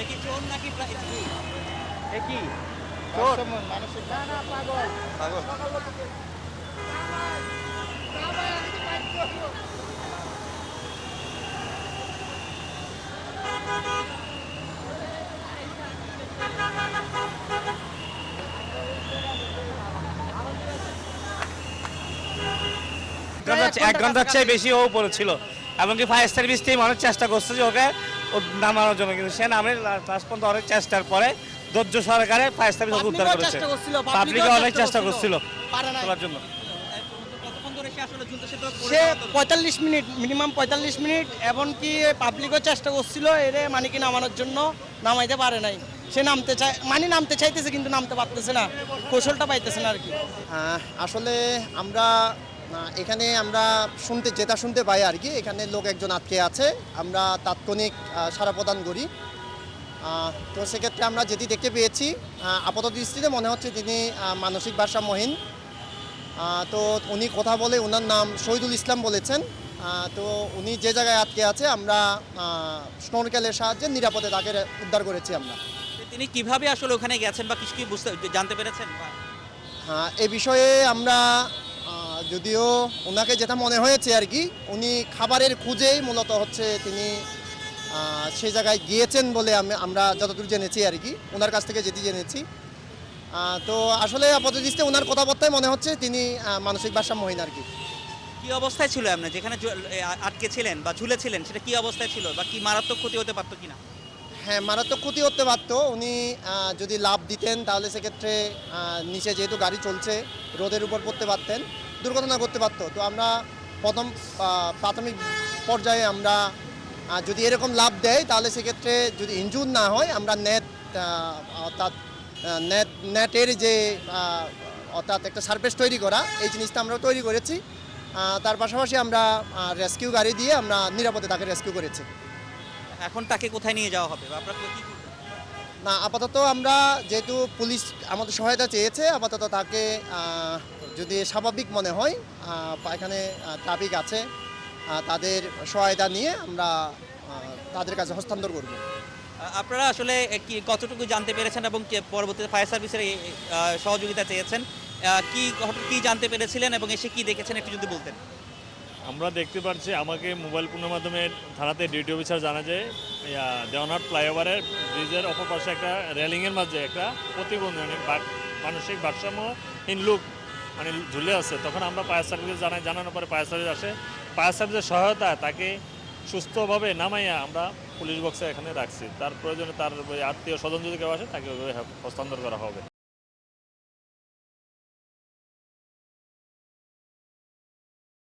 কি চোর নাকি কি চোর ভারসাম্য মানসিক পাগল এক ঘন্টার চেয়ে বেশি ও পড়েছিল, এমনকি ফায়ার সার্ভিস টিম অনেক চেষ্টা করছে যে ওকে নামানোর জন্য, কিন্তু সে নামে লাস্ট পর্যন্ত অনেক চেষ্টার পরে ধৈর্য সহকারে ফায়ার সার্ভিস ওকে উদ্ধার করেছে। পাবলিকও অনেক চেষ্টা করছিল তোলার জন্য। সে 45 মিনিট মিনিমাম 45 মিনিট, এমনকি পাবলিকও চেষ্টা করছিল এর মানে কি নামানোর জন্য, নামাইতে পারে নাই। সে নামতে চাইতেছে কিন্তু নামতে পারতেছে না, কৌশলটা পাইতেছে না আর কি। আসলে আমরা এখানে আমরা শুনতে পাই আর কি, এখানে লোক একজন আটকে আছে, আমরা তাৎক্ষণিক সাড়া প্রদান করি। তো সেক্ষেত্রে আমরা যেটি দেখতে পেয়েছি, আপাতত দৃষ্টিতে মনে হচ্ছে তিনি মানসিক ভারসাম্যহীন। তো উনি কথা বলে ওনার নাম শহীদুল ইসলাম বলেছেন। তো উনি যে জায়গায় আটকে আছে আমরা স্নরকেলের সাহায্যে নিরাপদে তাকে উদ্ধার করেছি আমরা। তিনি কিভাবে আসলে ওখানে গেছেন বা কিছু কি জানতে পেরেছেন? এ বিষয়ে আমরা যদিও ওনাকে যেটা মনে হয়েছে আর কি, উনি খাবারের খুঁজেই মূলত হচ্ছে তিনি সেই জায়গায় গিয়েছেন বলে আমরা যতদূর জেনেছি আর কি, ওনার কাছ থেকে যেটি জেনেছি। তো আসলে আপাতদৃষ্টিতে ওনার কথাবার্তায় মনে হচ্ছে তিনি মানসিক ভারসাম্যহীন আর কি। কি অবস্থায় ছিল আপনার যেখানে আটকে ছিলেন বা ঝুলেছিলেন, সেটা কি অবস্থায় ছিল বা কি মারাত্মক ক্ষতি হতে পারতো কিনা? হ্যাঁ, মারাত্মক ক্ষতি হতে পারতো। উনি যদি লাফ দিতেন তাহলে সেক্ষেত্রে নিচে যেহেতু গাড়ি চলছে রোদের উপর পড়তে পারতেন, দুর্ঘটনা করতে পারতো। তো আমরা প্রাথমিক পর্যায়ে আমরা যদি এরকম লাফ দেয় তাহলে সেক্ষেত্রে যদি ইনজুর না হয়, আমরা অর্থাৎ নেটের যে অর্থাৎ একটা সারফেস তৈরি করা, এই জিনিসটা আমরা তৈরি করেছি। তার পাশাপাশি আমরা রেস্কিউ গাড়ি দিয়ে আমরা নিরাপদে তাকে রেস্কিউ করেছি। এখন তাকে কোথায় নিয়ে যাওয়া হবে বা আপনারা কি করবেন? না, আপাতত আমরা যেহেতু পুলিশ আমাদের সহায়তা চেয়েছে, আপাতত তাকে যদি স্বাভাবিক মনে হয়, এখানে ট্রাফিক আছে, তাদের সহায়তা নিয়ে আমরা তাদের কাছে হস্তান্তর করব। আপনারা আসলে কি কতটুকু জানতে পেরেছেন এবং পরবর্তীতে ফায়ার সার্ভিসের সহযোগিতা চেয়েছেন, কি জানতে পেরেছিলেন এবং এসে কি দেখেছেন একটু যদি বলতেন। আমরা দেখতে পাচ্ছি, আমাকে মোবাইল ফোনের মাধ্যমে থানাতে ডিউটি অফিসার জানা যায় দেওয়ানহাট ফ্লাইওভারের ব্রিজের অপর পাশে একটা রেলিংয়ের মাঝে একটা প্রতিবন্ধী মানসিক ভারসাম্যহীন লোক ঝুলে আছে। তখন আমরা ফায়ার সার্ভিস জানানোর পরে ফায়ার সার্ভিস আসে, ফায়ার সার্ভিসের সহায়তায় তাকে সুস্থভাবে নামাইয়া আমরা পুলিশ বক্সে এখানে রাখছি। তার প্রয়োজনে তার আত্মীয় স্বজন যদি কেউ আসে তাকে ওইভাবে হস্তান্তর করা হবে।